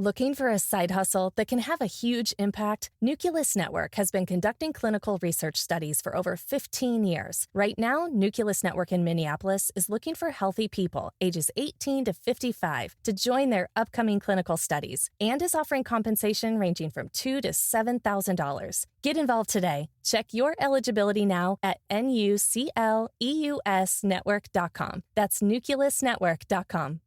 Looking for a side hustle that can have a huge impact? Nucleus Network has been conducting clinical research studies for over 15 years. Right now, Nucleus Network in Minneapolis is looking for healthy people ages 18 to 55 to join their upcoming clinical studies and is offering compensation ranging from $2,000 to $7,000. Get involved today. Check your eligibility now at nucleusnetwork.com. That's nucleusnetwork.com.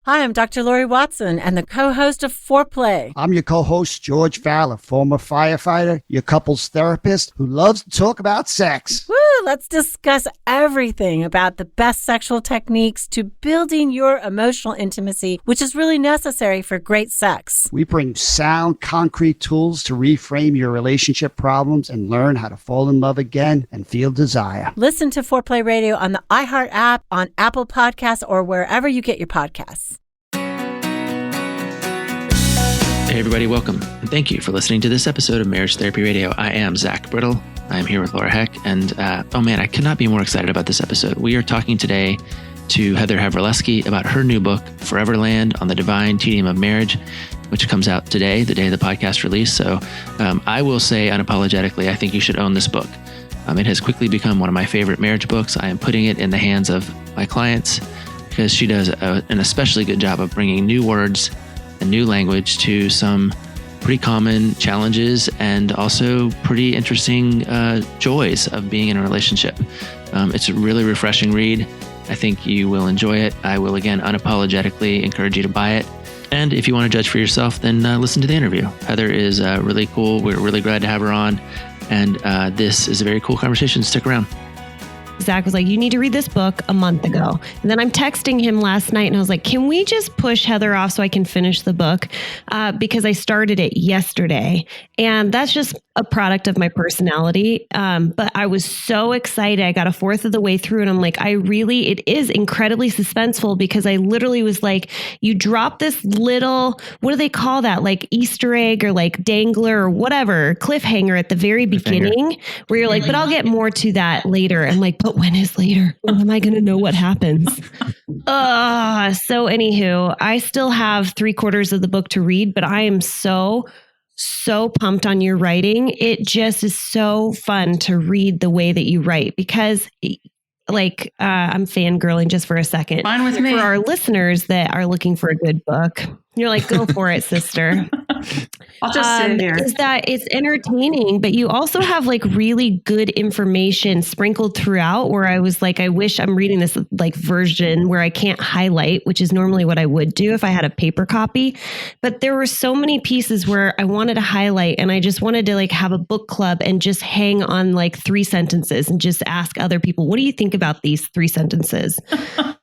Hi, I'm Dr. Lori Watson and the co-host of Foreplay. I'm your co-host, George Fowler, former firefighter, your couples therapist who loves to talk about sex. Woo! Let's discuss everything about the best sexual techniques to building your emotional intimacy, which is really necessary for great sex. We bring sound, concrete tools to reframe your relationship problems and learn how to fall in love again and feel desire. Listen to Foreplay Radio on the iHeart app, on Apple Podcasts, or wherever you get your podcasts. Hey everybody, welcome, and thank you for listening to this episode of Marriage Therapy Radio. I am Zach Brittle. I'm here with Laura Heck, and oh man, I could not be more excited about this episode. We are talking today to Heather Havrilesky about her new book, Foreverland, on the Divine Tedium of Marriage, which comes out today, the day of the podcast release. So I will say unapologetically, I think you should own this book. It has quickly become one of my favorite marriage books. I am putting it in the hands of my clients because she does an especially good job of bringing new words and new language to some pretty common challenges and also pretty interesting joys of being in a relationship. It's a really refreshing read. I think you will enjoy it. I will, again, unapologetically encourage you to buy it. And if you want to judge for yourself, then listen to the interview. Heather is really cool. We're really glad to have her on. And this is a very cool conversation. Stick around. Zach was like, you need to read this book a month ago. And then I'm texting him last night and I was like, can we just push Heather off so I can finish the book? Because I started it yesterday. And that's just a product of my personality. But I was so excited. I got a fourth of the way through and I'm like, it is incredibly suspenseful because I literally was like, you drop this little, what do they call that? Like Easter egg or like dangler or whatever, cliffhanger at the very beginning where you're like, but I'll get more to that later. I'm like, but when is later? When am I going to know what happens? So anywho, I still have 3/4 of the book to read, but I am so pumped on your writing. It just is so fun to read the way that you write because I'm fangirling just for a second. Fine with me. For our listeners that are looking for a good book, you're like, go for it, sister. I'll just sit here. Is that it's entertaining, but you also have like really good information sprinkled throughout where I was like, I wish I'm reading this like version where I can't highlight, which is normally what I would do if I had a paper copy. But there were so many pieces where I wanted to highlight and I just wanted to like have a book club and just hang on like 3 sentences and just ask other people, what do you think about these 3 sentences?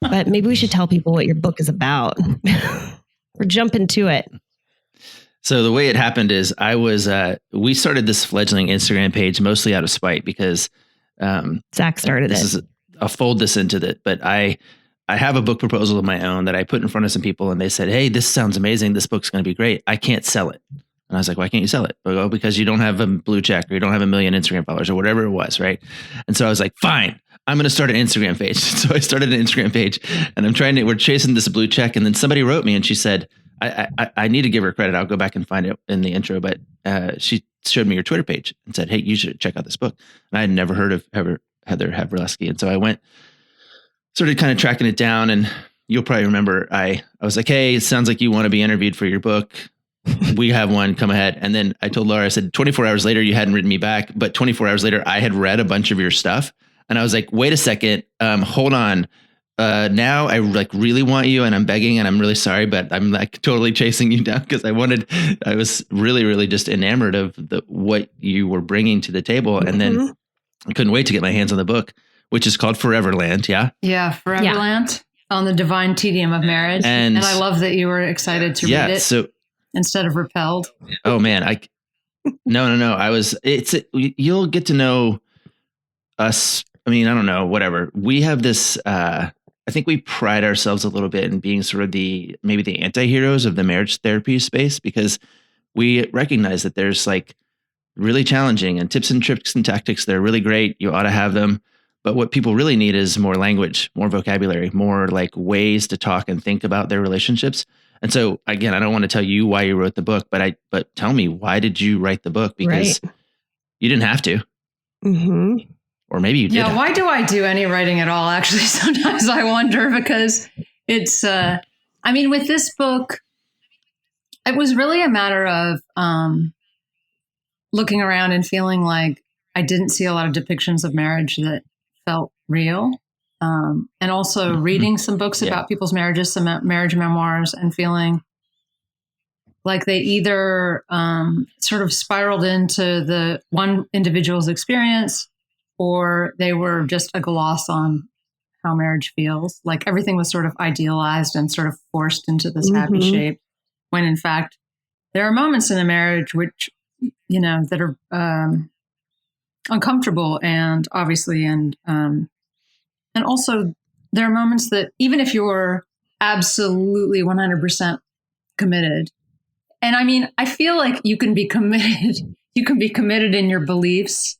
But maybe we should tell people what your book is about. Or jump into it. So the way it happened is we started this fledgling Instagram page mostly out of spite because Zach started it. I'll fold this into that, but I have a book proposal of my own that I put in front of some people and they said, hey, this sounds amazing. This book's going to be great. I can't sell it. And I was like, why can't you sell it? Well, because you don't have a blue check or you don't have 1 million Instagram followers or whatever it was. Right. And so I was like, fine, I'm going to start an Instagram page. So I started an Instagram page and we're chasing this blue check. And then somebody wrote me and she said, I need to give her credit. I'll go back and find it in the intro, but she showed me your Twitter page and said, hey, you should check out this book. And I had never heard of Heather Havrilesky. And so I started kind of tracking it down, and you'll probably remember I was like, hey, it sounds like you want to be interviewed for your book. We have one, come ahead. And then I told Laura, I said, 24 hours later, you hadn't written me back, but 24 hours later, I had read a bunch of your stuff. And I was like, wait a second, hold on. Now I like really want you and I'm begging and I'm really sorry, but I'm like totally chasing you down because I was really, really just enamored of what you were bringing to the table. And then I couldn't wait to get my hands on the book, which is called Foreverland. Yeah. Yeah. Foreverland on the Divine Tedium of Marriage. And I love that you were excited to read it instead of repelled. Oh man. No. You'll get to know us. I mean, I don't know, whatever. We have this, I think we pride ourselves a little bit in being sort of maybe the anti-heroes of the marriage therapy space, because we recognize that there's like really challenging and tips and tricks and tactics. They're really great. You ought to have them. But what people really need is more language, more vocabulary, more like ways to talk and think about their relationships. And so again, I don't want to tell you why you wrote the book, but tell me, why did you write the book? Because you didn't have to. Mm-hmm. Or maybe you did. Yeah, why do I do any writing at all? Actually, sometimes I wonder, because it's, with this book, it was really a matter of looking around and feeling like I didn't see a lot of depictions of marriage that felt real. And also reading some books about people's marriages, some marriage memoirs, and feeling like they either sort of spiraled into the one individual's experience, or they were just a gloss on how marriage feels. Like everything was sort of idealized and sort of forced into this happy shape, when in fact, there are moments in a marriage which, that are uncomfortable, and obviously, and also there are moments that even if you're absolutely 100% committed, and I feel like you can be committed in your beliefs,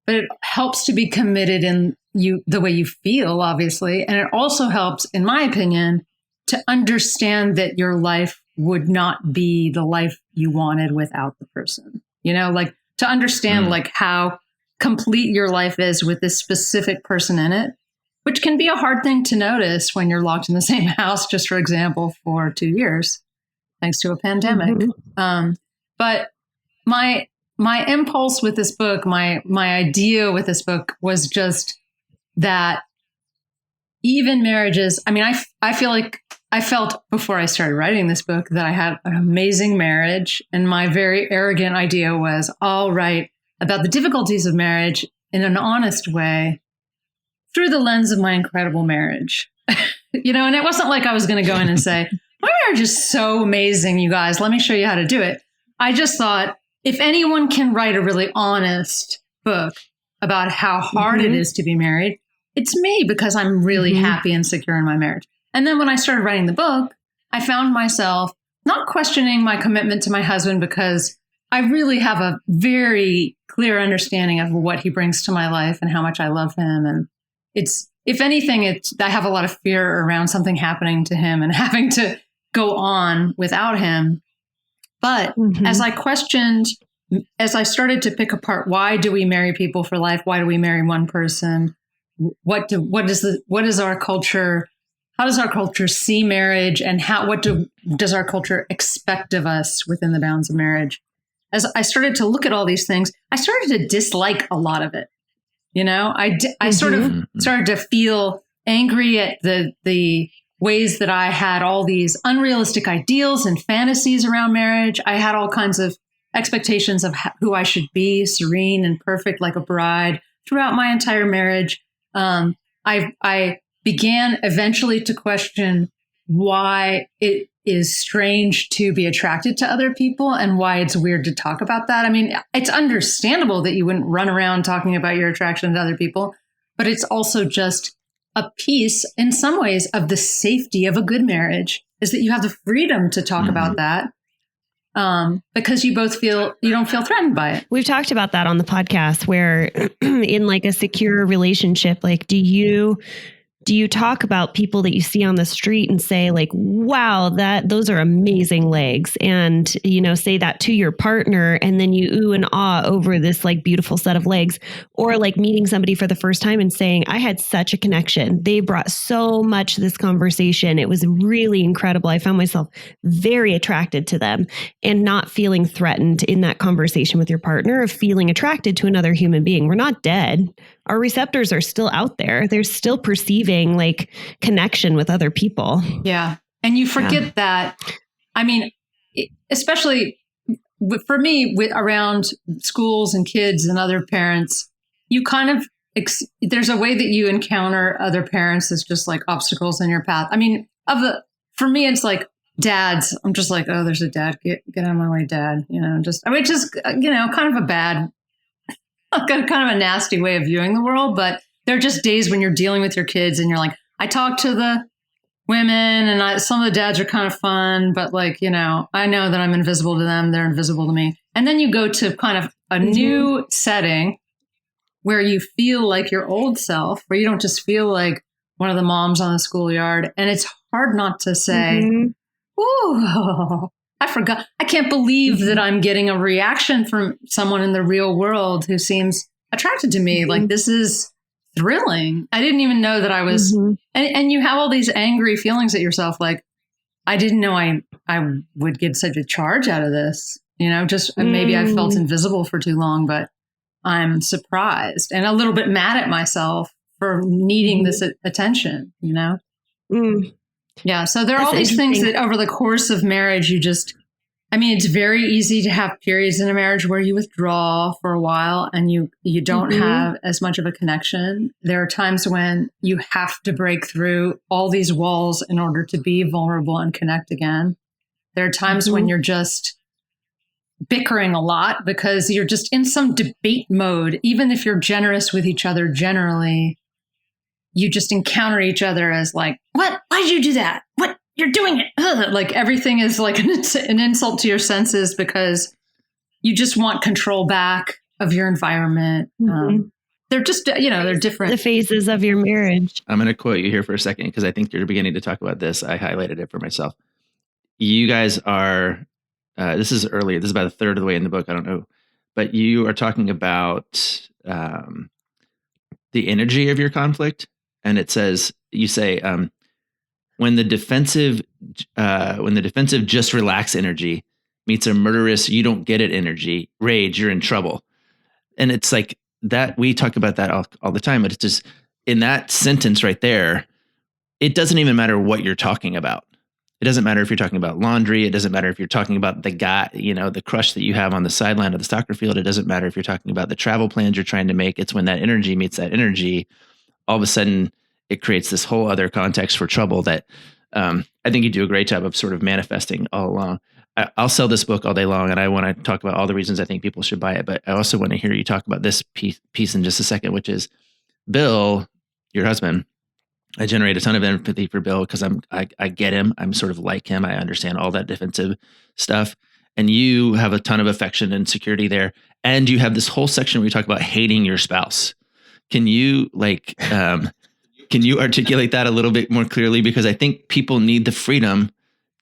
but it helps to be committed in the way you feel, obviously. And it also helps, in my opinion, to understand that your life would not be the life you wanted without the person, like to understand like how complete your life is with this specific person in it, which can be a hard thing to notice when you're locked in the same house, just for example, for 2 years, thanks to a pandemic. But my impulse with this book, my idea with this book was just that even marriages, I feel like I felt before I started writing this book that I had an amazing marriage, and my very arrogant idea was, I'll write about the difficulties of marriage in an honest way through the lens of my incredible marriage. And it wasn't like I was going to go in and say, my marriage is so amazing, you guys, let me show you how to do it. I just thought, if anyone can write a really honest book about how hard it is to be married, it's me, because I'm really happy and secure in my marriage. And then when I started writing the book, I found myself not questioning my commitment to my husband, because I really have a very clear understanding of what he brings to my life and how much I love him. And it's, if anything, I have a lot of fear around something happening to him and having to go on without him. But as I started to pick apart, why do we marry people for life? Why do we marry one person? What is our culture? How does our culture see marriage, and does our culture expect of us within the bounds of marriage? As I started to look at all these things, I started to dislike a lot of it. I sort of started to feel angry at the ways that I had all these unrealistic ideals and fantasies around marriage. I had all kinds of expectations of who I should be, serene and perfect like a bride, throughout my entire marriage. I began eventually to question why it is strange to be attracted to other people and why it's weird to talk about that. It's understandable that you wouldn't run around talking about your attraction to other people, but it's also just a piece in some ways of the safety of a good marriage, is that you have the freedom to talk about that. Because you don't feel threatened by it. We've talked about that on the podcast, where in like a secure relationship, like, do you talk about people that you see on the street and say like, wow, those are amazing legs, and, say that to your partner, and then you ooh and ah over this like beautiful set of legs? Or like meeting somebody for the first time and saying, I had such a connection. They brought so much to this conversation. It was really incredible. I found myself very attracted to them, and not feeling threatened in that conversation with your partner, of feeling attracted to another human being. We're not dead. Our receptors are still out there. They're still perceiving like connection with other people. Yeah. And you forget that. Especially for me, around schools and kids and other parents, you kind of, there's a way that you encounter other parents as just like obstacles in your path. For me, it's like dads. I'm just like, oh, there's a dad. Get out of my way, dad. Kind of a bad, kind of a nasty way of viewing the world. But there are just days when you're dealing with your kids and you're like, I talk to the women, and some of the dads are kind of fun, but like, I know that I'm invisible to them. They're invisible to me. And then you go to kind of a new setting where you feel like your old self, where you don't just feel like one of the moms on the schoolyard. And it's hard not to say, ooh, I forgot. I can't believe that I'm getting a reaction from someone in the real world who seems attracted to me. Like, this is thrilling. I didn't even know that I was, and you have all these angry feelings at yourself. Like, I didn't know I would get such a charge out of this, just maybe I felt invisible for too long, but I'm surprised and a little bit mad at myself for needing this attention, Yeah. So there are all these things that over the course of marriage, it's very easy to have periods in a marriage where you withdraw for a while and you don't have as much of a connection. There are times when you have to break through all these walls in order to be vulnerable and connect again. There are times when you're just bickering a lot because you're just in some debate mode. Even if you're generous with each other, generally, you just encounter each other as like, what? Why did you do that? What? You're doing it. Ugh. Like everything is like an insult to your senses because you just want control back of your environment. They're just, they're different. The phases of your marriage. I'm going to quote you here for a second because I think you're beginning to talk about this. I highlighted it for myself. You guys are, this is early. This is about a third of the way in the book. I don't know. But you are talking about the energy of your conflict. And it says, you say, when the defensive just relax energy meets a murderous, you don't get it energy, rage, you're in trouble. And it's like that. We talk about that all the time, but it's just in that sentence right there, it doesn't even matter what you're talking about. It doesn't matter if you're talking about laundry. It doesn't matter if you're talking about the guy, the crush that you have on the sideline of the soccer field. It doesn't matter if you're talking about the travel plans you're trying to make. It's when that energy meets that energy, all of a sudden it creates this whole other context for trouble that I think you do a great job of sort of manifesting all along. I'll sell this book all day long, and I want to talk about all the reasons I think people should buy it. But I also want to hear you talk about this piece in just a second, which is Bill, your husband. I generate a ton of empathy for Bill because I get him. I'm sort of like him. I understand all that defensive stuff. And you have a ton of affection and security there. And you have this whole section where you talk about hating your spouse. Can you articulate that a little bit more clearly? Because I think people need the freedom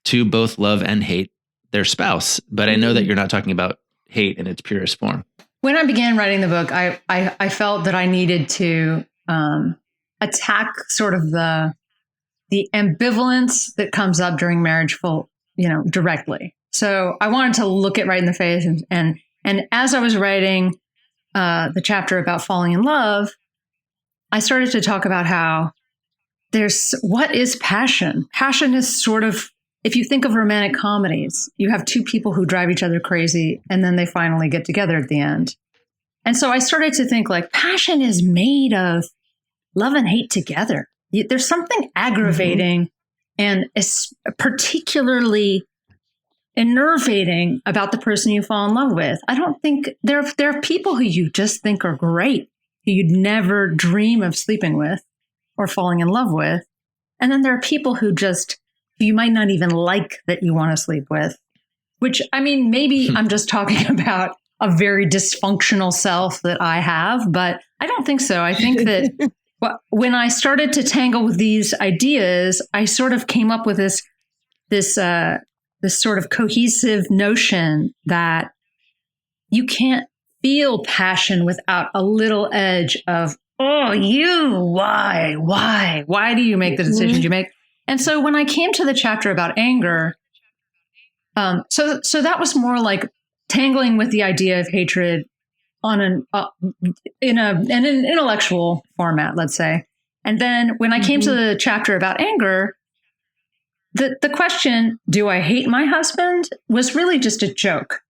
to both love and hate their spouse. But I know that you're not talking about hate in its purest form. When I began writing the book, I felt that I needed to attack sort of the ambivalence that comes up during marriage directly. So I wanted to look it right in the face. And as I was writing the chapter about falling in love, I started to talk about how what is passion? Passion is sort of, if you think of romantic comedies, you have two people who drive each other crazy and then they finally get together at the end. And so I started to think like passion is made of love and hate together. There's something aggravating and particularly enervating about the person you fall in love with. I don't think there are people who you just think are great, who you'd never dream of sleeping with or falling in love with. And then there are people who you might not even like that you want to sleep with, which, maybe I'm just talking about a very dysfunctional self that I have, but I don't think so. I think that when I started to tangle with these ideas, I sort of came up with this sort of cohesive notion that you can't feel passion without a little edge of, why do you make the decisions you make? And so when I came to the chapter about anger, so that was more like tangling with the idea of hatred on in an intellectual format, let's say. And then when I came to the chapter about anger, the question, do I hate my husband, was really just a joke.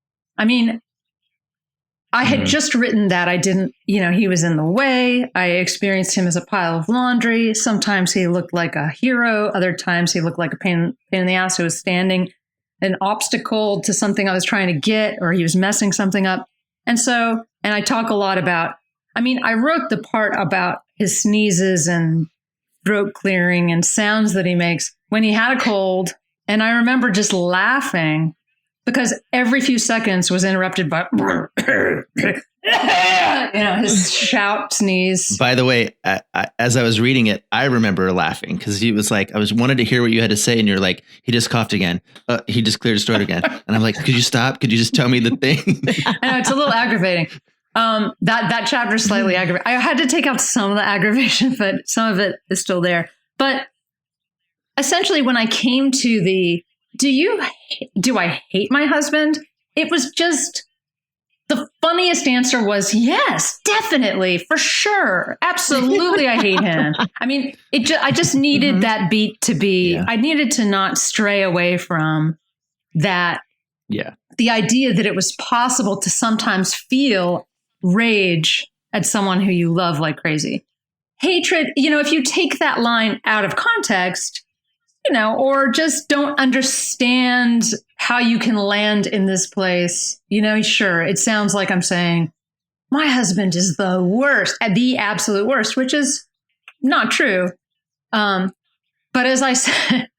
I had just written that I didn't, he was in the way. I experienced him as a pile of laundry. Sometimes he looked like a hero. Other times he looked like a pain in the ass who was standing an obstacle to something I was trying to get, or he was messing something up. And I talk a lot about, I wrote the part about his sneezes and throat clearing and sounds that he makes when he had a cold. And I remember just laughing because every few seconds was interrupted by, his shout, sneeze. By the way, as I was reading it, I remember laughing because he was like, wanted to hear what you had to say. And you're like, he just coughed again. He just cleared his throat again. And I'm like, could you stop? Could you just tell me the thing? I know, it's a little aggravating. That chapter is slightly aggravating. I had to take out some of the aggravation, but some of it is still there. But essentially, when I came to do I hate my husband? It was just, the funniest answer was yes, definitely, for sure. Absolutely. I hate him. I mean, I just needed that beat to be, I needed to not stray away from that. Yeah. The idea that it was possible to sometimes feel rage at someone who you love like crazy. Hatred, if you take that line out of context, or just don't understand how you can land in this place, sure, it sounds like I'm saying my husband is the worst, the absolute worst, which is not true. But as I said,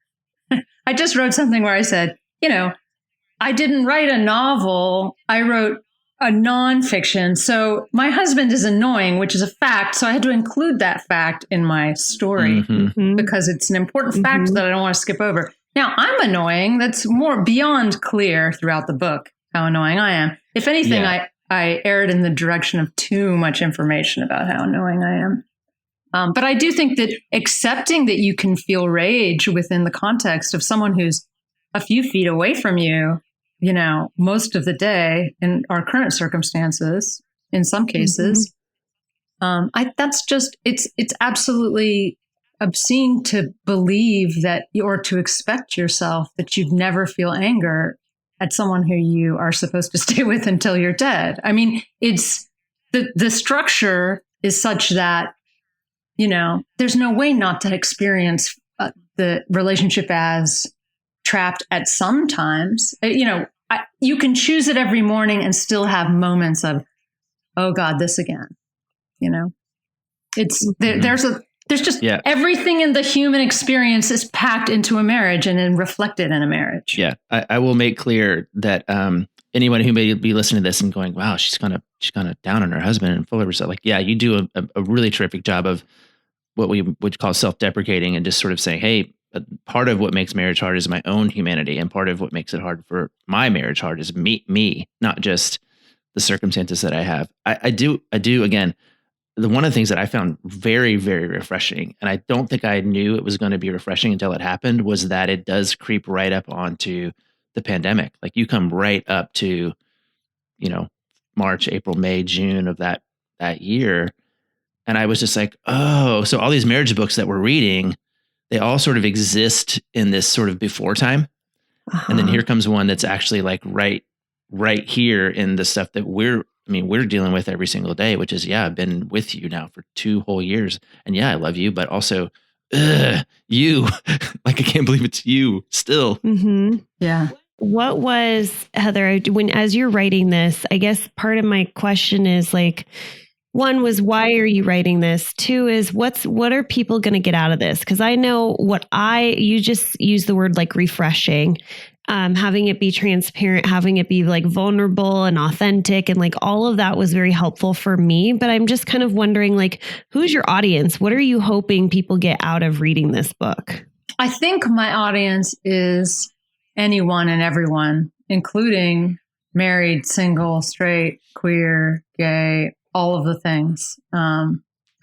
I just wrote something where I said, I didn't write a novel. I wrote a nonfiction. So my husband is annoying, which is a fact. So I had to include that fact in my story because it's an important fact that I don't want to skip over. Now, I'm annoying. That's more beyond clear throughout the book, how annoying I am. If anything, I erred in the direction of too much information about how annoying I am. But I do think that accepting that you can feel rage within the context of someone who's a few feet away from you, most of the day in our current circumstances, in some cases, that's just, it's absolutely obscene to believe that, or to expect yourself that you'd never feel anger at someone who you are supposed to stay with until you're dead. I mean, it's the structure is such that, there's no way not to experience the relationship as trapped at some times. You can choose it every morning and still have moments of, oh God, this again. It's there's just everything in the human experience is packed into a marriage and then reflected in a marriage. Yeah, I will make clear that anyone who may be listening to this and going, wow, she's kind of down on her husband and full of herself. Like, yeah, you do a really terrific job of what we would call self-deprecating and just sort of saying, hey, part of what makes marriage hard is my own humanity, and part of what makes it hard for my marriage hard is me, not just the circumstances that I have. I do again. One of the things that I found very, very refreshing, and I don't think I knew it was going to be refreshing until it happened, was that it does creep right up onto the pandemic. Like you come right up to, March, April, May, June of that year. And I was just like, oh, so all these marriage books that we're reading, they all sort of exist in this sort of before time. And then here comes one that's actually like right here in the stuff that we're dealing with every single day, which is, I've been with you now for 2 whole years. And I love you, but also you, like, I can't believe it's you still. Mm-hmm. Yeah. What was, Heather, as you're writing this, I guess part of my question is like, one was, why are you writing this? 2 is, what are people going to get out of this? Because I know you just use the word like refreshing, having it be transparent, having it be like vulnerable and authentic. And like all of that was very helpful for me. But I'm just kind of wondering, like, who's your audience? What are you hoping people get out of reading this book? I think my audience is anyone and everyone, including married, single, straight, queer, gay, all of the things. I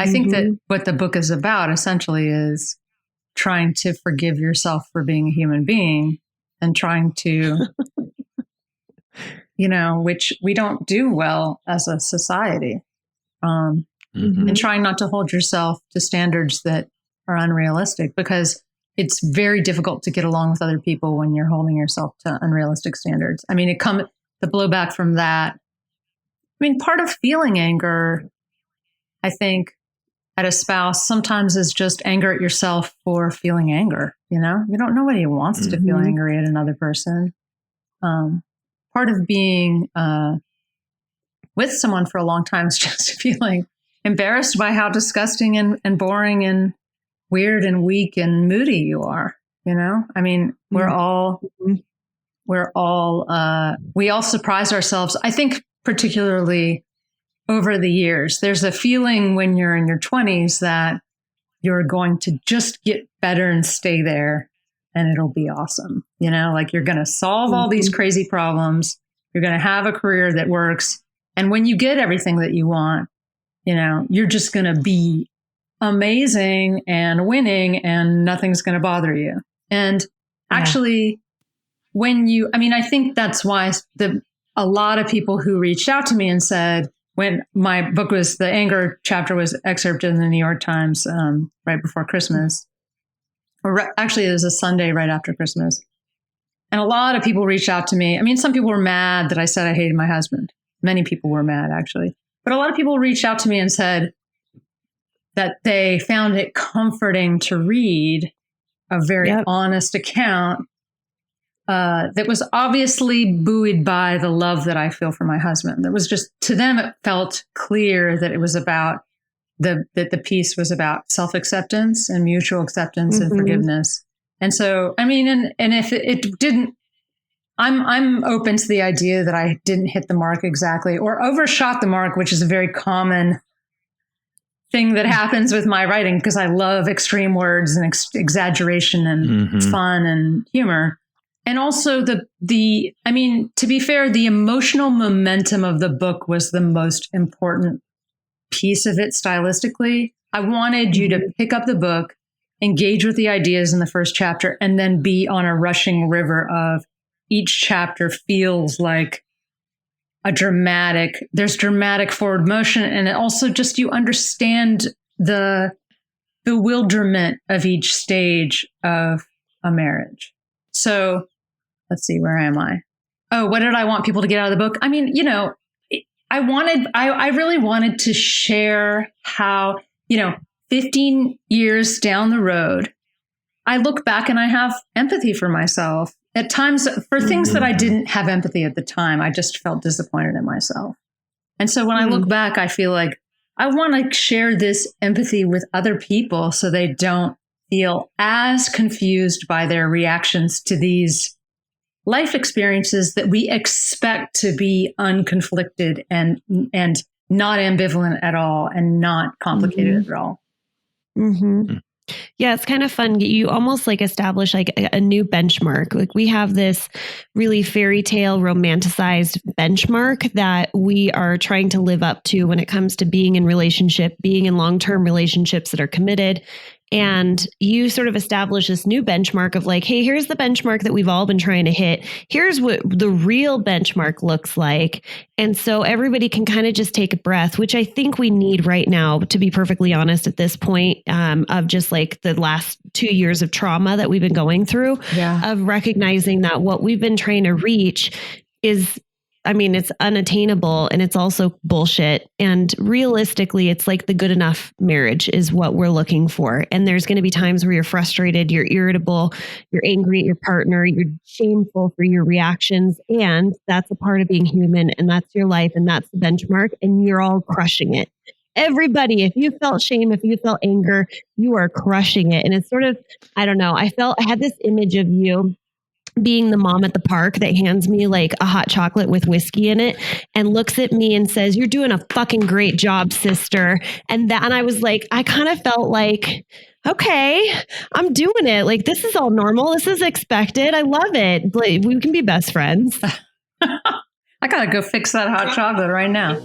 think that what the book is about essentially is trying to forgive yourself for being a human being and trying to, which we don't do well as a society. And trying not to hold yourself to standards that are unrealistic, because it's very difficult to get along with other people when you're holding yourself to unrealistic standards. I mean, the blowback from that. I mean, part of feeling anger, I think, at a spouse sometimes is just anger at yourself for feeling anger. Nobody wants to feel angry at another person. Part of being with someone for a long time is just feeling embarrassed by how disgusting and boring and weird and weak and moody you are. I mean, we're all we all surprise ourselves. I think particularly over the years, there's a feeling when you're in your 20s that you're going to just get better and stay there and it'll be awesome. You know, like you're going to solve all these crazy problems. You're going to have a career that works. And when you get everything that you want, you know, you're just going to be amazing and winning and nothing's going to bother you. And actually, I think that's why a lot of people who reached out to me and said, when my book the anger chapter was excerpted in the New York Times right before Christmas, actually it was a Sunday right after Christmas. And a lot of people reached out to me. I mean, some people were mad that I said I hated my husband. Many people were mad, actually. But a lot of people reached out to me and said that they found it comforting to read a very honest account that was obviously buoyed by the love that I feel for my husband. That was just, to them, it felt clear that it was about that the piece was about self-acceptance and mutual acceptance and forgiveness. And so, I mean, and if it didn't, I'm open to the idea that I didn't hit the mark exactly or overshot the mark, which is a very common thing that happens with my writing because I love extreme words and exaggeration and fun and humor. And also to be fair, the emotional momentum of the book was the most important piece of it stylistically. I wanted you to pick up the book, engage with the ideas in the first chapter, and then be on a rushing river of each chapter feels like there's dramatic forward motion. And it also just, you understand the bewilderment of each stage of a marriage. So let's see, where am I? Oh, what did I want people to get out of the book? I mean, you know, I really wanted to share how, you know, 15 years down the road, I look back and I have empathy for myself at times for things that I didn't have empathy at the time. I just felt disappointed in myself. And so when I look back, I feel like I want to share this empathy with other people so they don't feel as confused by their reactions to these life experiences that we expect to be unconflicted and not ambivalent at all and not complicated at all. Yeah, it's kind of fun. You almost like establish like a new benchmark. Like we have this really fairy tale romanticized benchmark that we are trying to live up to when it comes to being in long-term relationships that are committed. And you sort of establish this new benchmark of like, hey, here's the benchmark that we've all been trying to hit. Here's what the real benchmark looks like. And so everybody can kind of just take a breath, which I think we need right now, to be perfectly honest, at this point of just like the last 2 years of trauma that we've been going through, of recognizing that what we've been trying to reach is, I mean, it's unattainable and it's also bullshit. And realistically, it's like the good enough marriage is what we're looking for. And there's going to be times where you're frustrated, you're irritable, you're angry at your partner, you're shameful for your reactions. And that's a part of being human. And that's your life. And that's the benchmark. And you're all crushing it. Everybody, if you felt shame, if you felt anger, you are crushing it. And it's sort of, I don't know, I had this image of you being the mom at the park that hands me like a hot chocolate with whiskey in it and looks at me and says, "You're doing a fucking great job, sister." And I was like, I kind of felt like, okay, I'm doing it. Like, this is all normal. This is expected. I love it. Like, we can be best friends. I got to go fix that hot chocolate right now.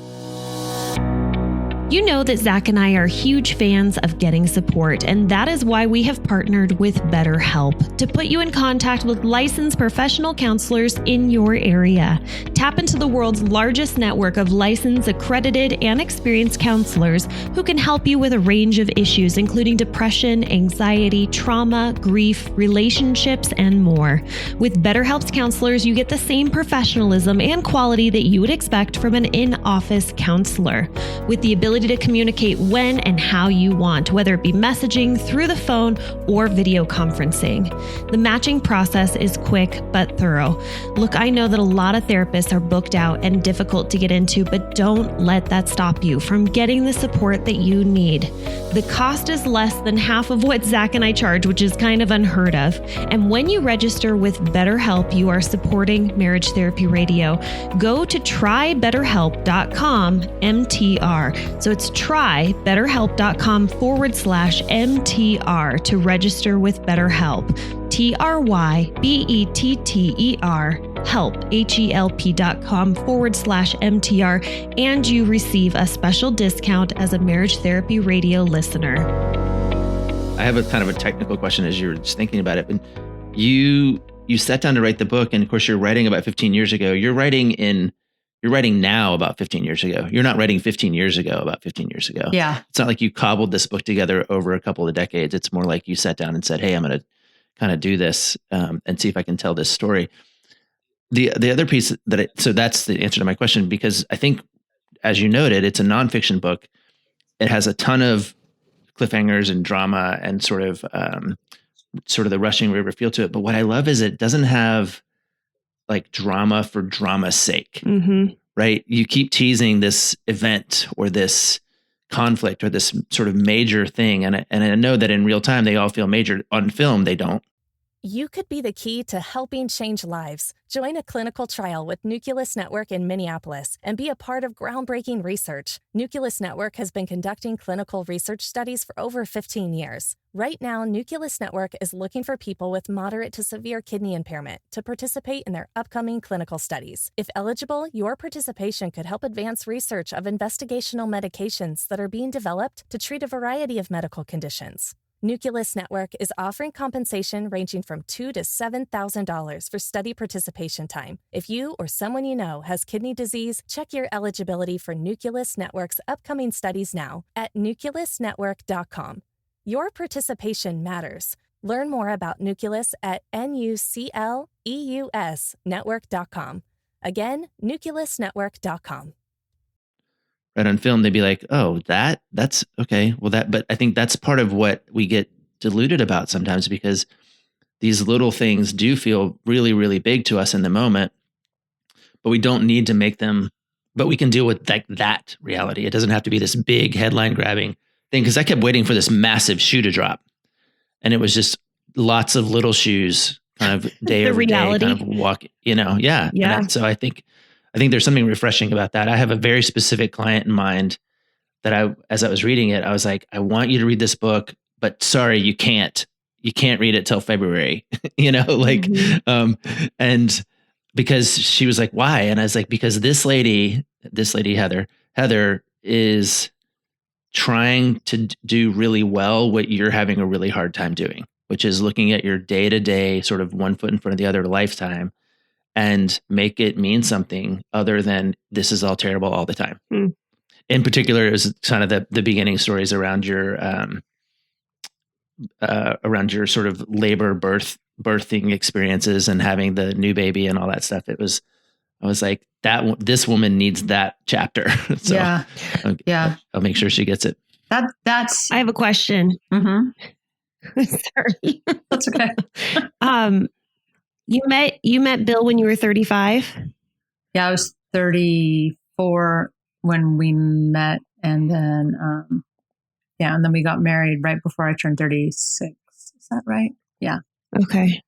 You know that Zach and I are huge fans of getting support, and that is why we have partnered with BetterHelp to put you in contact with licensed professional counselors in your area. Tap into the world's largest network of licensed, accredited, and experienced counselors who can help you with a range of issues, including depression, anxiety, trauma, grief, relationships, and more. With BetterHelp's counselors, you get the same professionalism and quality that you would expect from an in-office counselor. With the ability ability to communicate when and how you want, whether it be messaging, through the phone, or video conferencing. The matching process is quick but thorough. Look, I know that a lot of therapists are booked out and difficult to get into, but don't let that stop you from getting the support that you need. The cost is less than half of what Zach and I charge, which is kind of unheard of. And when you register with BetterHelp, you are supporting Marriage Therapy Radio. Go to trybetterhelp.com MTR. So it's trybetterhelp.com/MTR to register with BetterHelp. TRYBETTER help, HELP.com/MTR, and you receive a special discount as a Marriage Therapy Radio listener. I have a kind of a technical question as you're just thinking about it. But you sat down to write the book, and of course you're writing about 15 years ago. You're writing now about 15 years ago. You're not writing 15 years ago about 15 years ago. Yeah. It's not like you cobbled this book together over a couple of decades. It's more like you sat down and said, hey, I'm going to kind of do this and see if I can tell this story. The other piece so that's the answer to my question, because I think, as you noted, it's a nonfiction book. It has a ton of cliffhangers and drama and sort of the Rushing River feel to it. But what I love is it doesn't have like drama for drama's sake, right? You keep teasing this event or this conflict or this sort of major thing. And I know that in real time, they all feel major. On film, they don't. You could be the key to helping change lives. Join a clinical trial with Nucleus Network in Minneapolis and be a part of groundbreaking research. Nucleus Network has been conducting clinical research studies for over 15 years. Right now, Nucleus Network is looking for people with moderate to severe kidney impairment to participate in their upcoming clinical studies. If eligible, your participation could help advance research of investigational medications that are being developed to treat a variety of medical conditions. Nucleus Network is offering compensation ranging from $2,000 to $7,000 for study participation time. If you or someone you know has kidney disease, check your eligibility for Nucleus Network's upcoming studies now at nucleusnetwork.com. Your participation matters. Learn more about Nucleus at nucleusnetwork.com. Again, nucleusnetwork.com. Right, on film, they'd be like, oh, that's okay. Well, but I think that's part of what we get deluded about sometimes, because these little things do feel really, really big to us in the moment, but we don't need to make them, but we can deal with that reality. It doesn't have to be this big headline grabbing thing. Cause I kept waiting for this massive shoe to drop, and it was just lots of little shoes kind of day over day, kind of walk, Yeah. So I think there's something refreshing about that. I have a very specific client in mind that as I was reading it, I was like, I want you to read this book, but sorry, you can't read it till February, and because she was like, why? And I was like, because this lady, Heather is trying to do really well what you're having a really hard time doing, which is looking at your day-to-day sort of one foot in front of the other lifetime and make it mean something other than this is all terrible all the time. In particular, it was kind of the beginning stories around your sort of labor birthing experiences and having the new baby and all that stuff. I was like, this woman needs that chapter. So I'll make sure she gets it. I have a question. Sorry. That's okay. You met Bill when you were 35? Yeah, I was 34 when we met, and then and then we got married right before I turned 36. Is that right? Yeah. Okay.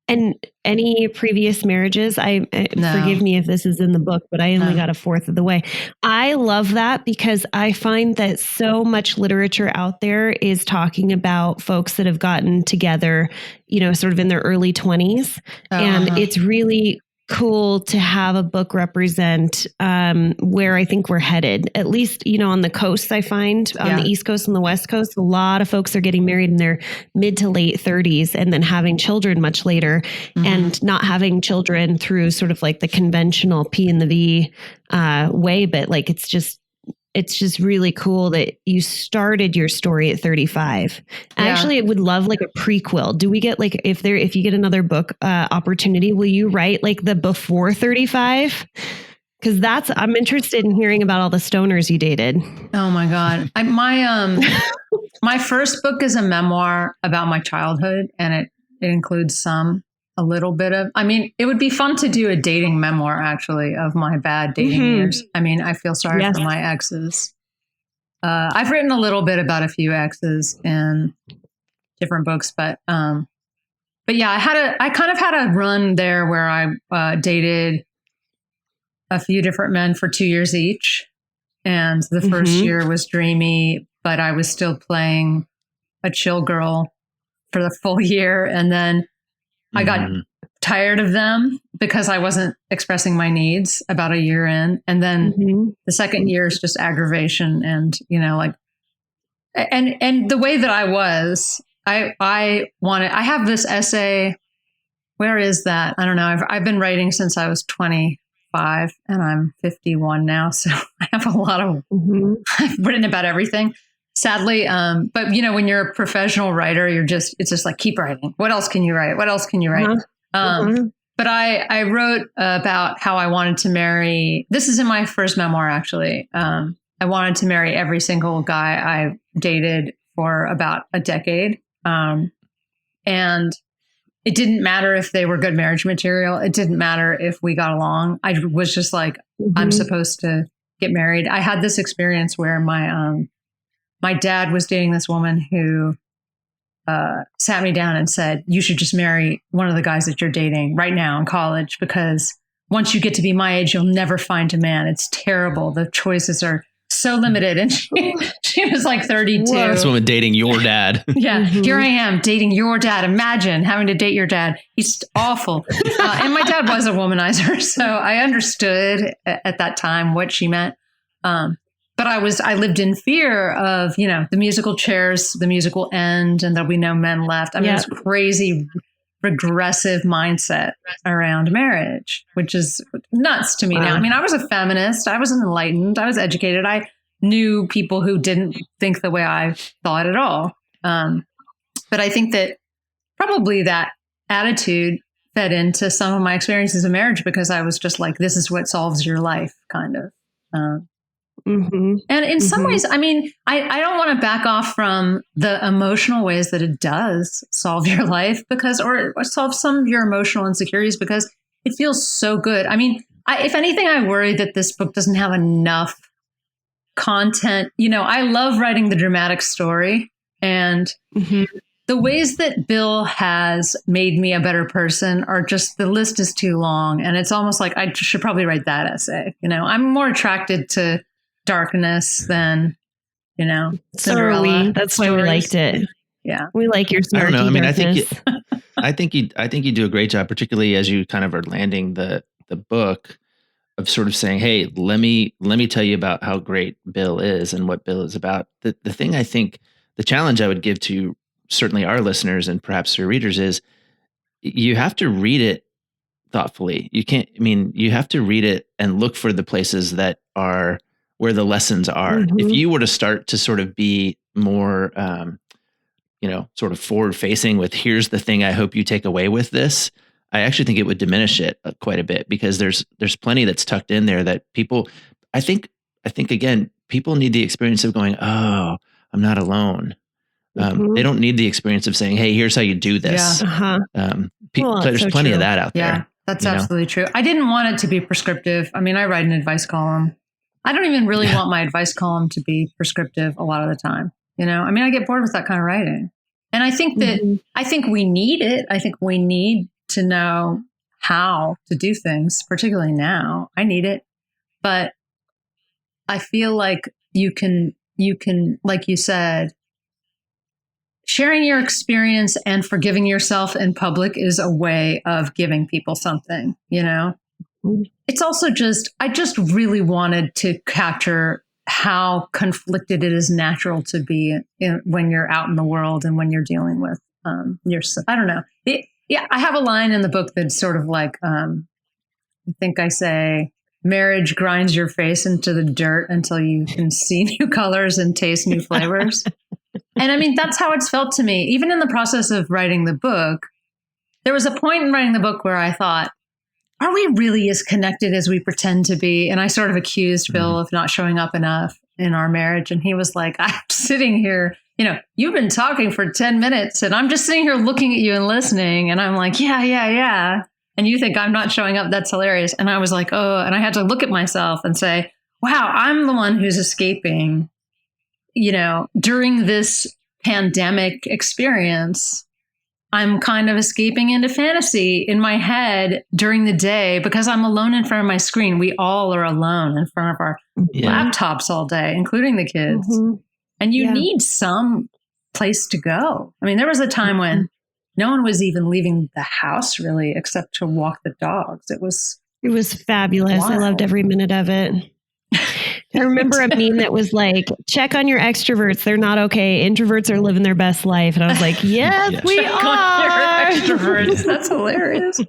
And any previous marriages? No. Forgive me if this is in the book, but I only got a fourth of the way. I love that because I find that so much literature out there is talking about folks that have gotten together, sort of in their early 20s. And it's really cool to have a book represent where I think we're headed, at least, on the coast. I find on the East Coast and the West Coast, a lot of folks are getting married in their mid to late 30s and then having children much later and not having children through sort of like the conventional P and the V way. But like, it's just really cool that you started your story at 35. Actually, I would love like a prequel. Do we get like, if you get another book opportunity, will you write like the before 35? Because I'm interested in hearing about all the stoners you dated. Oh my God. My first book is a memoir about my childhood, and it includes a little bit of, it would be fun to do a dating memoir actually of my bad dating years. I feel sorry for my exes. I've written a little bit about a few exes in different books, but yeah, I kind of had a run there where I dated a few different men for 2 years each. And the first year was dreamy, but I was still playing a chill girl for the full year. And then I got tired of them because I wasn't expressing my needs about a year in. And then the second year is just aggravation. And, and the way that I was, I have this essay. Where is that? I don't know. I've been writing since I was 25 and I'm 51 now. So I have a lot of, I've written about everything, sadly. But when you're a professional writer, it's just like, keep writing. What else can you write? What else can you write? But I wrote about how I wanted to marry. This is in my first memoir, actually. I wanted to marry every single guy I dated for about a decade. And it didn't matter if they were good marriage material. It didn't matter if we got along. I was just like, I'm supposed to get married. I had this experience where my dad was dating this woman who sat me down and said, you should just marry one of the guys that you're dating right now in college, because once you get to be my age, you'll never find a man. It's terrible. The choices are so limited. And she was like 32. This woman dating your dad. Yeah. Here I am dating your dad. Imagine having to date your dad. He's awful. And my dad was a womanizer. So I understood at that time what she meant. But I lived in fear of, the musical chairs, the musical end, and there'll be no men left. This crazy regressive mindset around marriage, which is nuts to me now. I was a feminist. I was enlightened. I was educated. I knew people who didn't think the way I thought at all. But I think that probably that attitude fed into some of my experiences of marriage, because I was just like, this is what solves your life, kind of. And in some ways, I don't want to back off from the emotional ways that it does solve your life, or solve some of your emotional insecurities, because it feels so good. If anything, I worry that this book doesn't have enough content. I love writing the dramatic story, and the ways that Bill has made me a better person are just, the list is too long. And it's almost like I should probably write that essay. I'm more attracted to darkness than, So are we. That's why we liked it. Yeah. We like your snarky I don't know. darkness. I think you do a great job, particularly as you kind of are landing the book, of sort of saying, hey, let me tell you about how great Bill is and what Bill is about. The thing, I think, the challenge I would give to certainly our listeners and perhaps your readers is, you have to read it thoughtfully. You have to read it and look for the places that are where the lessons are. If you were to start to sort of be more, sort of forward facing with, here's the thing I hope you take away with this, I actually think it would diminish it quite a bit, because there's plenty that's tucked in there that people, I think again, people need the experience of going, oh, I'm not alone. They don't need the experience of saying, hey, here's how you do this. There's plenty of that out there. Yeah, that's absolutely true. I didn't want it to be prescriptive. I write an advice column. I don't even really want my advice column to be prescriptive a lot of the time. I get bored with that kind of writing. And I think that, I think we need it. I think we need to know how to do things, particularly now. I need it. But I feel like you can, like you said, sharing your experience and forgiving yourself in public is a way of giving people something, It's also I just really wanted to capture how conflicted it is natural to be when you're out in the world and when you're dealing with yourself. I don't know. I have a line in the book that's sort of like, I think I say, marriage grinds your face into the dirt until you can see new colors and taste new flavors. And that's how it's felt to me. Even in the process of writing the book, there was a point in writing the book where I thought, are we really as connected as we pretend to be? And I sort of accused Bill of not showing up enough in our marriage. And he was like, I'm sitting here, you've been talking for 10 minutes and I'm just sitting here looking at you and listening. And I'm like, yeah. And you think I'm not showing up. That's hilarious. And I was like, oh, and I had to look at myself and say, wow, I'm the one who's escaping, during this pandemic experience. I'm kind of escaping into fantasy in my head during the day because I'm alone in front of my screen. We all are alone in front of our laptops all day, including the kids. Mm-hmm. And you need some place to go. I mean, there was a time when no one was even leaving the house really, except to walk the dogs. It was fabulous. Wild. I loved every minute of it. I remember a meme that was like, check on your extroverts. They're not okay. Introverts are living their best life. And I was like, yes, we check are. On your extroverts. That's hilarious.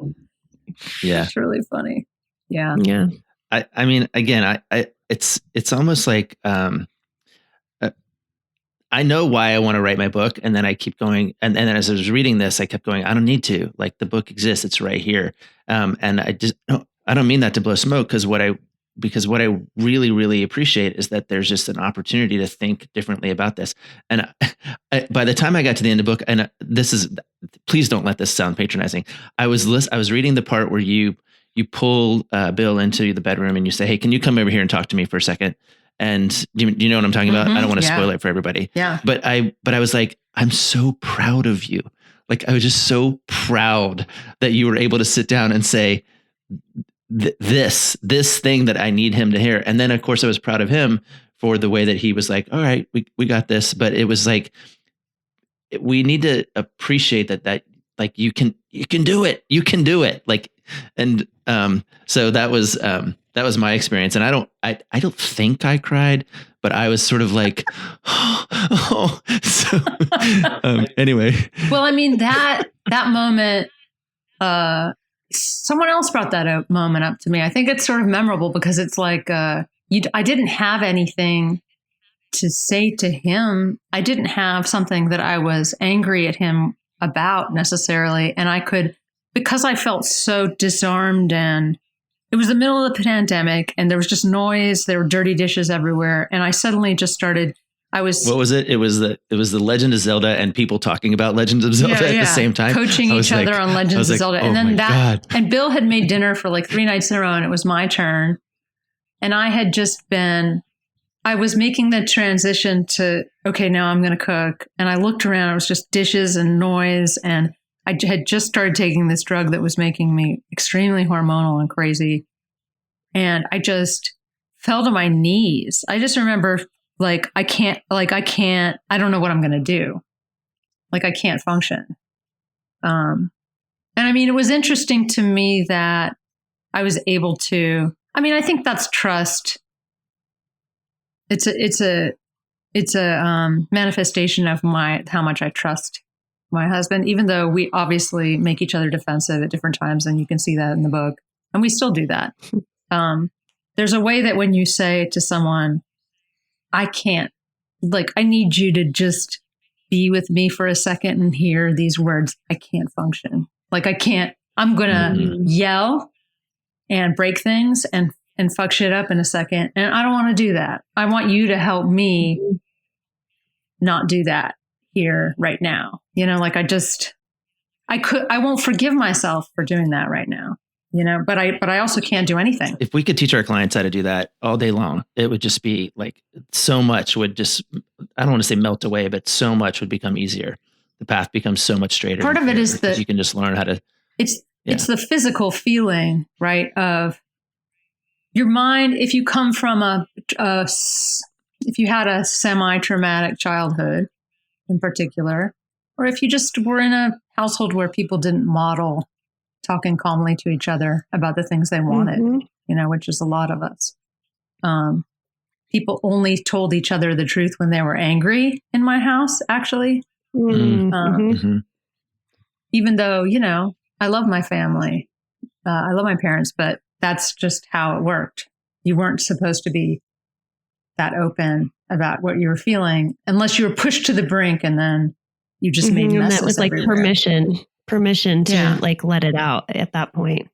Yeah. It's really funny. Yeah. Yeah. I mean, again, it's almost like, I know why I want to write my book. And then I keep going. And then as I was reading this, I kept going, I don't need to. Like, the book exists. It's right here. And I don't mean that to blow smoke, because what I really, really appreciate is that there's just an opportunity to think differently about this. And by the time I got to the end of the book, and please don't let this sound patronizing. I was reading the part where you pull Bill into the bedroom and you say, hey, can you come over here and talk to me for a second? And do you know what I'm talking about? I don't want to spoil it for everybody. Yeah. But I was like, I'm so proud of you. Like, I was just so proud that you were able to sit down and say, this thing that I need him to hear. And then of course I was proud of him for the way that he was like, all right, we got this. But it was like, we need to appreciate that like, you can do it. You can do it. Like, and so that was my experience. And I don't think I cried, but I was sort of like, so anyway. Well, I mean, that moment, someone else brought that moment up to me. I think it's sort of memorable because it's like, I didn't have anything to say to him. I didn't have something that I was angry at him about necessarily. And because I felt so disarmed, and it was the middle of the pandemic and there was just noise. There were dirty dishes everywhere. And I suddenly just started, what was it? It was the Legend of Zelda and people talking about Legends of Zelda at the same time. Coaching each other on Legends of Zelda. And then and Bill had made dinner for like 3 nights in a row and it was my turn. And I was making the transition to, okay, now I'm going to cook. And I looked around, it was just dishes and noise. And I had just started taking this drug that was making me extremely hormonal and crazy. And I just fell to my knees. I just remember I don't know what I'm going to do. Like, I can't function. And I mean, it was interesting to me that I was able to, I think that's trust. It's a manifestation of how much I trust my husband, even though we obviously make each other defensive at different times. And you can see that in the book. And we still do that. There's a way that when you say to someone, I can't, I need you to just be with me for a second and hear these words. I can't function. I'm going to yell and break things and fuck shit up in a second. And I don't want to do that. I want you to help me not do that here right now. I won't forgive myself for doing that right now. But I also can't do anything. If we could teach our clients how to do that all day long, it would just be like, so much would just, I don't want to say melt away, but so much would become easier. The path becomes so much straighter. Part of it is that you can just learn how to. It's the physical feeling, right? Of your mind. If you come from if you had a semi-traumatic childhood in particular, or if you just were in a household where people didn't model talking calmly to each other about the things they wanted, which is a lot of us. People only told each other the truth when they were angry in my house, actually. Even though, I love my family. I love my parents, but that's just how it worked. You weren't supposed to be that open about what you were feeling unless you were pushed to the brink and then you just made messes. And that was like everywhere. permission to let it out at that point.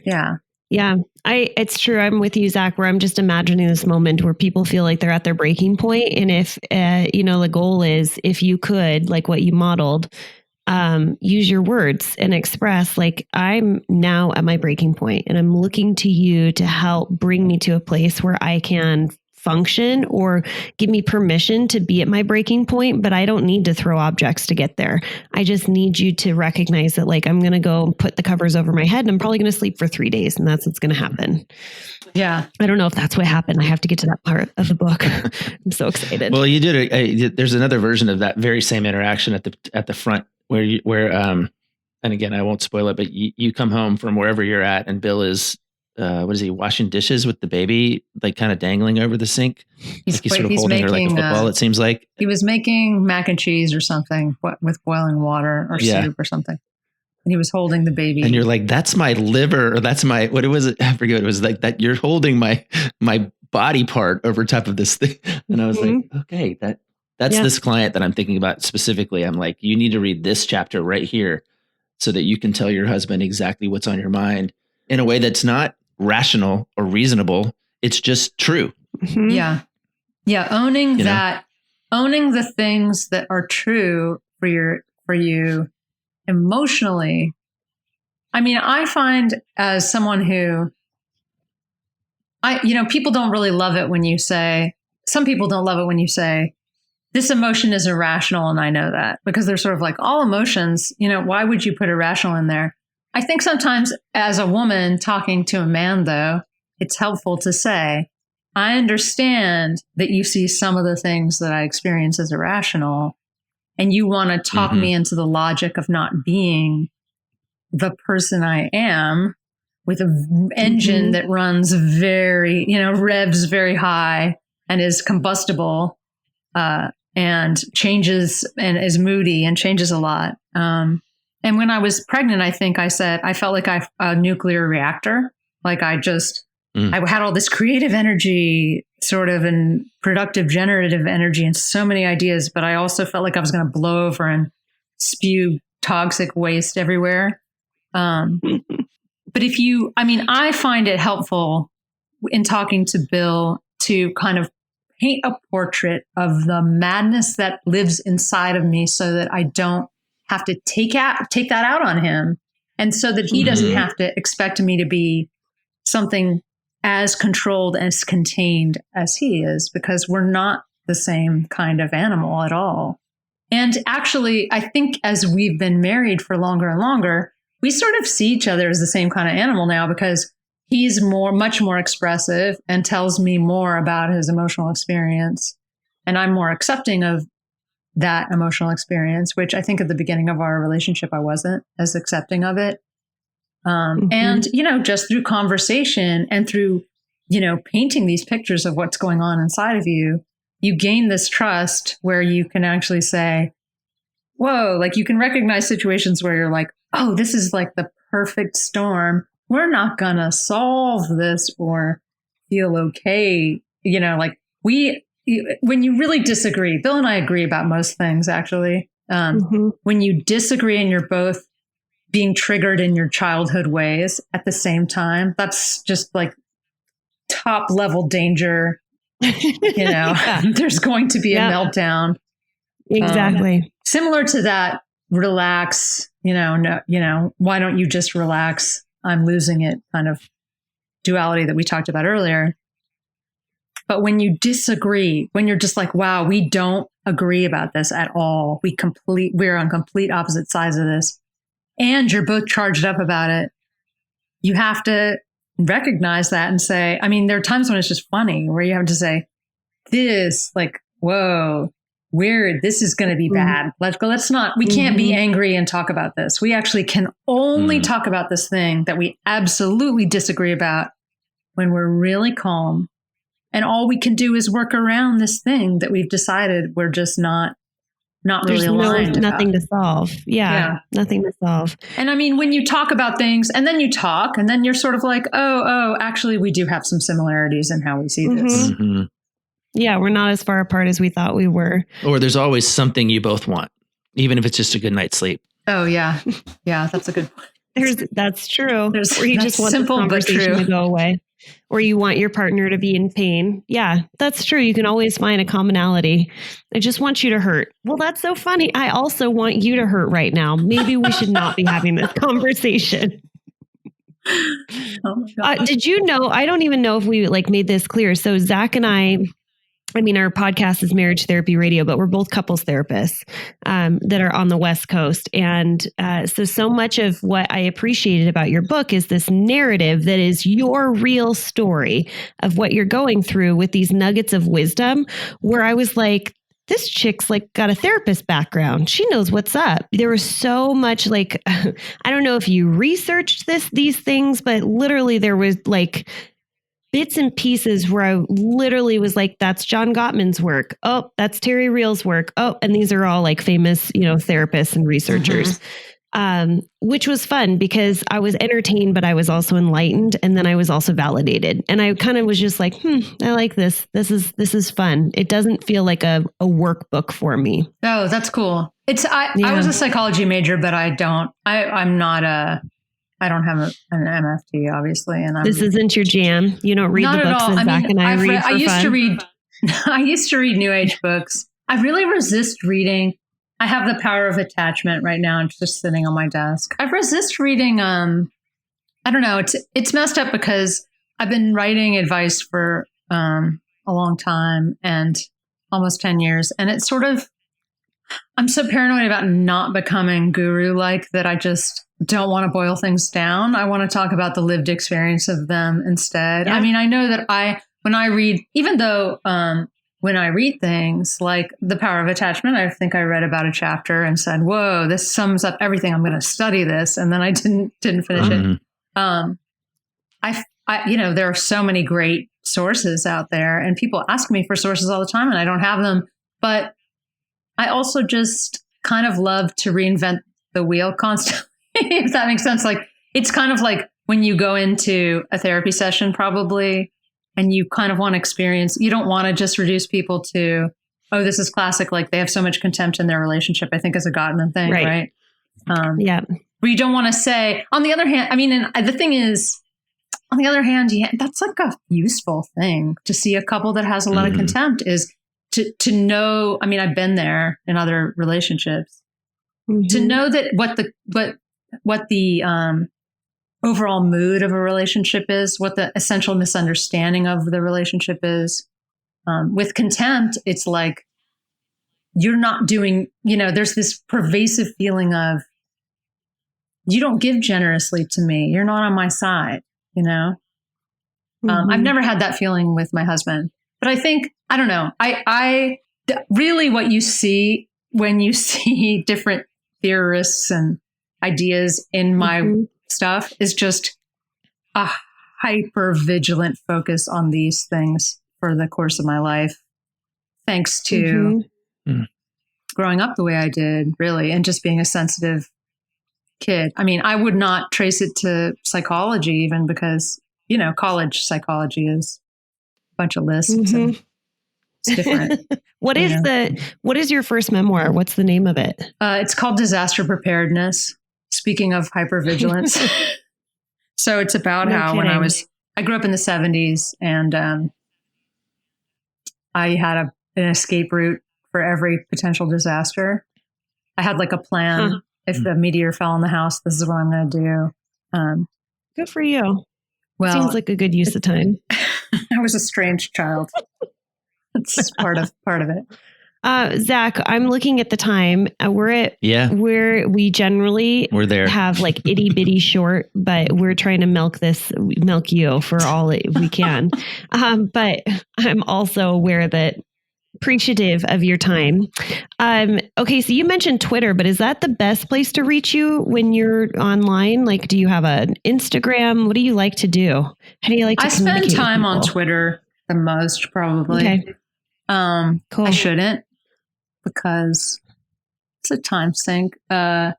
Yeah. Yeah, it's true. I'm with you, Zach, where I'm just imagining this moment where people feel like they're at their breaking point. And if, the goal is, if you could, like what you modeled, use your words and express, like, I'm now at my breaking point and I'm looking to you to help bring me to a place where I can function or give me permission to be at my breaking point, but I don't need to throw objects to get there. I just need you to recognize that, like, I'm going to go put the covers over my head and I'm probably going to sleep for 3 days, and that's what's going to happen. Yeah. I don't know if that's what happened. I have to get to that part of the book. I'm so excited. Well, you did there's another version of that very same interaction at the front where and again, I won't spoil it, but you come home from wherever you're at and Bill is what is he, washing dishes with the baby, like kind of dangling over the sink? He's sort of holding her like a football, it seems like. He was making mac and cheese or something with boiling water or soup or something. And he was holding the baby. And you're like, that's my liver, or that's my, what was it? I forget what it was, like that you're holding my body part over top of this thing. And I was like, okay, that's this client that I'm thinking about specifically. I'm like, you need to read this chapter right here so that you can tell your husband exactly what's on your mind in a way that's not rational or reasonable. It's just true. Mm-hmm. Yeah. Yeah. Owning the things that are true for you emotionally. I mean, I find as someone who people don't really love it when you say, some people don't love it when you say, this emotion is irrational. And I know that, because they're sort of like, all emotions, why would you put irrational in there? I think sometimes as a woman talking to a man, though, it's helpful to say, I understand that you see some of the things that I experience as irrational, and you want to talk me into the logic of not being the person I am with an engine that runs very, revs very high and is combustible and changes and is moody and changes a lot. And when I was pregnant, I think I said, I felt like a nuclear reactor. Like I had all this creative energy sort of and productive generative energy and so many ideas, but I also felt like I was going to blow over and spew toxic waste everywhere. But I find it helpful in talking to Bill to kind of paint a portrait of the madness that lives inside of me so that I don't have to take that out on him, and so that he doesn't have to expect me to be something as controlled, as contained as he is, because we're not the same kind of animal at all. And actually, I think as we've been married for longer and longer, we sort of see each other as the same kind of animal now, because he's much more expressive and tells me more about his emotional experience. And I'm more accepting of that emotional experience, which I think at the beginning of our relationship, I wasn't as accepting of it. And, just through conversation and through, painting these pictures of what's going on inside of you, you gain this trust where you can actually say, whoa, like you can recognize situations where you're like, oh, this is like the perfect storm. We're not going to solve this or feel okay. When you really disagree, Bill and I agree about most things, actually. When you disagree and you're both being triggered in your childhood ways at the same time, that's just like top level danger. There's going to be a meltdown. Exactly. Similar to that, relax, why don't you just relax? I'm losing it kind of duality that we talked about earlier. But when you disagree, when you're just like, wow, we don't agree about this at all. We're on complete opposite sides of this. And you're both charged up about it. You have to recognize that and say, there are times when it's just funny where you have to say this, like, whoa, weird. This is going to be bad. Let's not, we can't be angry and talk about this. We actually can only talk about this thing that we absolutely disagree about when we're really calm. And all we can do is work around this thing that we've decided we're just not really aligned. Nothing to solve. Yeah, nothing to solve. And when you talk about things and then you talk and then you're sort of like, oh, actually, we do have some similarities in how we see this. Mm-hmm. Yeah, we're not as far apart as we thought we were. Or there's always something you both want, even if it's just a good night's sleep. Oh, yeah. Yeah, that's a good point. That's true. There's- or you that's just want simple, the but conversation true. to go away. Or you want your partner to be in pain. Yeah, that's true. You can always find a commonality. I just want you to hurt. Well, that's so funny. I also want you to hurt right now. Maybe we should not be having this conversation. Oh my God. Did you know? I don't even know if we made this clear. So Zach and I mean, our podcast is Marriage Therapy Radio, but we're both couples therapists that are on the West Coast. And so much of what I appreciated about your book is this narrative that is your real story of what you're going through with these nuggets of wisdom, where I was like, this chick's got a therapist background. She knows what's up. There was so much I don't know if you researched these things, but literally there was bits and pieces where I literally was like, that's John Gottman's work. Oh, that's Terry Reel's work. Oh, and these are all famous, therapists and researchers, which was fun because I was entertained, but I was also enlightened. And then I was also validated. And I kind of was just like, I like this. This is fun. It doesn't feel like a workbook for me. Oh, that's cool. I was a psychology major, but I don't have an MFT, obviously, and this isn't your jam. You don't read the books that Zach and I read. I used to read New Age books. I really resist reading. I have The Power of Attachment right now. It's just sitting on my desk. I resist reading. I don't know. It's messed up because I've been writing advice for a long time and almost 10 years, and it's sort of. I'm so paranoid about not becoming guru-like that I just don't want to boil things down. I want to talk about the lived experience of them instead. Yeah. I mean, I know that when I read, even though when I read things like The Power of Attachment, I think I read about a chapter and said, whoa, this sums up everything. I'm going to study this. And then I didn't finish it. There are so many great sources out there and people ask me for sources all the time and I don't have them. But I also just kind of love to reinvent the wheel constantly. If that makes sense. It's kind of like when you go into a therapy session, probably, and you kind of want to experience, you don't want to just reduce people to, oh, this is classic. They have so much contempt in their relationship, I think is a Gottman thing, right? Yeah. But you don't want to say, on the other hand, I mean, and the thing is, on the other hand, that's a useful thing to see a couple that has a lot of contempt is to know, I mean, I've been there in other relationships, to know that what the overall mood of a relationship is, what the essential misunderstanding of the relationship is. With contempt, it's like you're not doing, there's this pervasive feeling of you don't give generously to me. You're not on my side, I've never had that feeling with my husband, but I think, I don't know. I really what you see when you see different theorists and ideas in my stuff is just a hyper vigilant focus on these things for the course of my life. Thanks to growing up the way I did, really, and just being a sensitive kid. I mean, I would not trace it to psychology even because, college psychology is a bunch of lists and it's different. What is your first memoir? What's the name of it? It's called Disaster Preparedness. Speaking of hypervigilance. So it's about how when I grew up in the 70s and I had an escape route for every potential disaster. I had a plan. If the meteor fell on the house, this is what I'm going to do. Good for you. Well, seems like a good use of time. I was a strange child. That's part of it. Zach, I'm looking at the time. We're at where we generally have itty bitty short, but we're trying to milk you for all we can. But I'm also aware that appreciative of your time. Okay, so you mentioned Twitter, but is that the best place to reach you when you're online? Do you have an Instagram? What do you like to do? How do you like to communicate? I spend time on Twitter the most, probably. Okay. Cool. I shouldn't because it's a time sink. I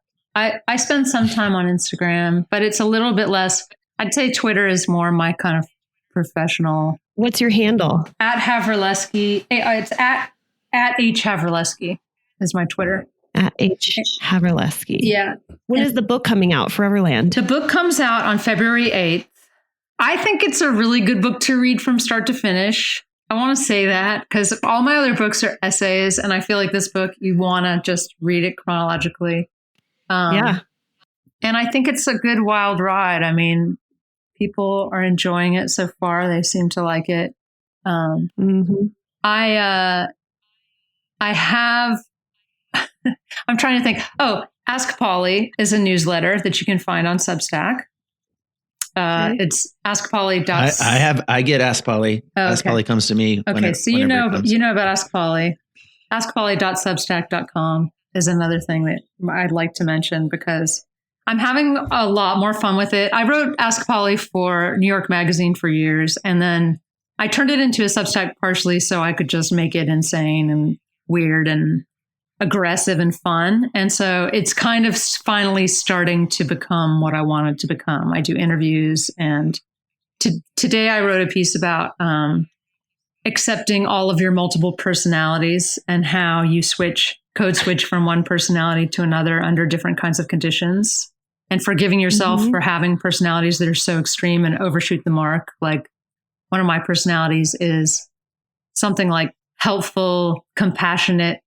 spend some time on Instagram, but it's a little bit less. I'd say Twitter is more my kind of professional. What's your handle? At Havrilesky. It's at H Havrilesky is my Twitter. At H. Havrilesky. Yeah. When is the book coming out, Foreverland? The book comes out on February 8th. I think it's a really good book to read from start to finish. I want to say that because all my other books are essays, and I feel like this book, you want to just read it chronologically. Yeah. And I think it's a good wild ride. I mean, people are enjoying it so far. They seem to like it. I have, I'm trying to think. Oh, Ask Polly is a newsletter that you can find on Substack. It's askpolly. I get Ask Polly. Oh, okay. Ask Polly comes to me. Okay. So you know about Ask Polly. Askpolly.substack.com is another thing that I'd like to mention because I'm having a lot more fun with it. I wrote Ask Polly for New York Magazine for years, and then I turned it into a Substack partially so I could just make it insane and weird and aggressive and fun. And so it's kind of finally starting to become what I want it to become. I do interviews, and today I wrote a piece about accepting all of your multiple personalities and how you code switch from one personality to another under different kinds of conditions, and forgiving yourself for having personalities that are so extreme and overshoot the mark. Like one of my personalities is something like helpful, compassionate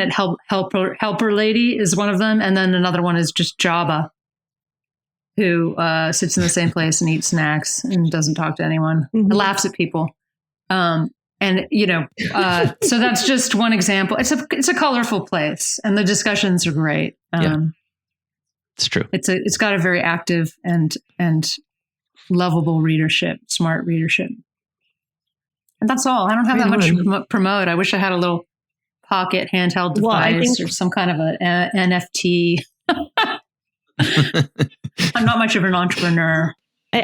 helper lady is one of them. And then another one is just Jabba, who sits in the same place and eats snacks and doesn't talk to anyone, laughs at people. So that's just one example. It's a colorful place, and the discussions are great. It's true. It's got a very active and lovable readership, smart readership. And that's all. I don't have that much to promote. I wish I had a little pocket handheld device or some kind of an NFT. I'm not much of an entrepreneur.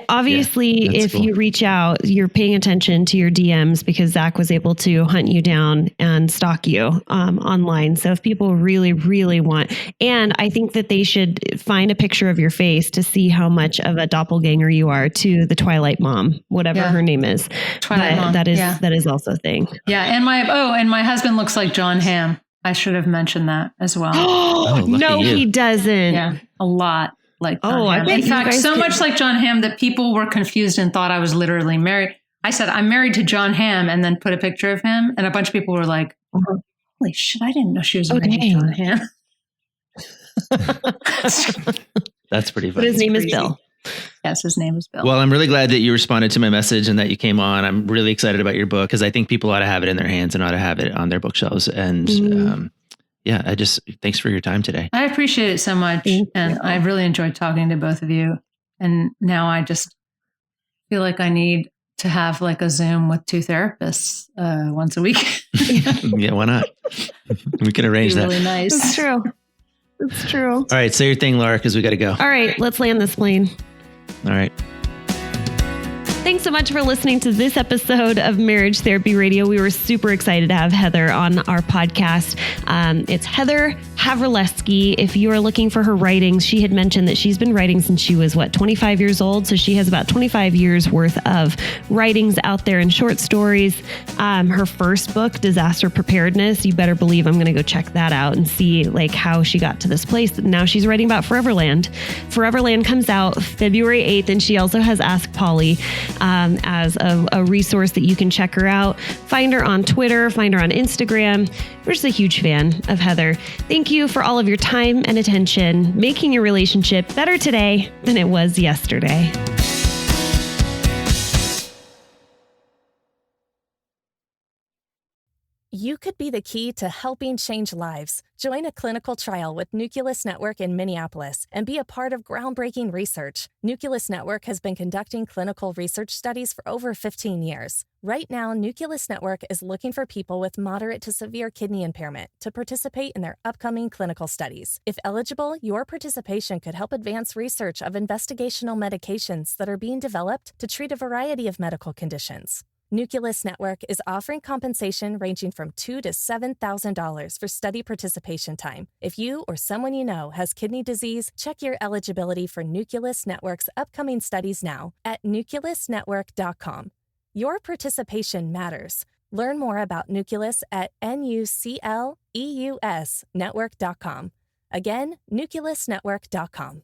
Obviously, if you reach out, you're paying attention to your DMs because Zach was able to hunt you down and stalk you online. So if people really, really want, and I think that they should find a picture of your face to see how much of a doppelganger you are to the Twilight mom, whatever her name is. Twilight mom. That is also a thing. Yeah. And my husband looks like John Hamm. I should have mentioned that as well. No, he doesn't. Yeah, a lot. Like John Hamm. In fact, so much like John Hamm that people were confused and thought I was literally married. I said, I'm married to John Hamm, and then put a picture of him. And a bunch of people were like, holy shit, I didn't know she was married to John Hamm. That's pretty funny. But his name is Bill. Yes, his name is Bill. Well, I'm really glad that you responded to my message and that you came on. I'm really excited about your book because I think people ought to have it in their hands and ought to have it on their bookshelves. And thanks for your time today. I appreciate it so much. And I really enjoyed talking to both of you. And now I just feel like I need to have like a Zoom with two therapists once a week. Yeah, why not? We can arrange that. Really nice. It's true. It's true. All right, say your thing, Laura, because we got to go. All right, let's land this plane. All right. Thanks so much for listening to this episode of Marriage Therapy Radio. We were super excited to have Heather on our podcast. It's Heather Havrilesky. If you are looking for her writings, she had mentioned that she's been writing since she was, 25 years old? So she has about 25 years worth of writings out there in short stories. Her first book, Disaster Preparedness, you better believe I'm going to go check that out and see like how she got to this place. Now she's writing about Foreverland. Foreverland comes out February 8th, and she also has Ask Polly as a resource that you can check her out. Find her on Twitter, find her on Instagram. We're just a huge fan of Heather. Thank you for all of your time and attention, making your relationship better today than it was yesterday. You could be the key to helping change lives. Join a clinical trial with Nucleus Network in Minneapolis and be a part of groundbreaking research. Nucleus Network has been conducting clinical research studies for over 15 years. Right now, Nucleus Network is looking for people with moderate to severe kidney impairment to participate in their upcoming clinical studies. If eligible, your participation could help advance research of investigational medications that are being developed to treat a variety of medical conditions. Nucleus Network is offering compensation ranging from $2,000 to $7,000 for study participation time. If you or someone you know has kidney disease, check your eligibility for Nucleus Network's upcoming studies now at nucleusnetwork.com. Your participation matters. Learn more about Nucleus at nucleusnetwork.com. Again, nucleusnetwork.com.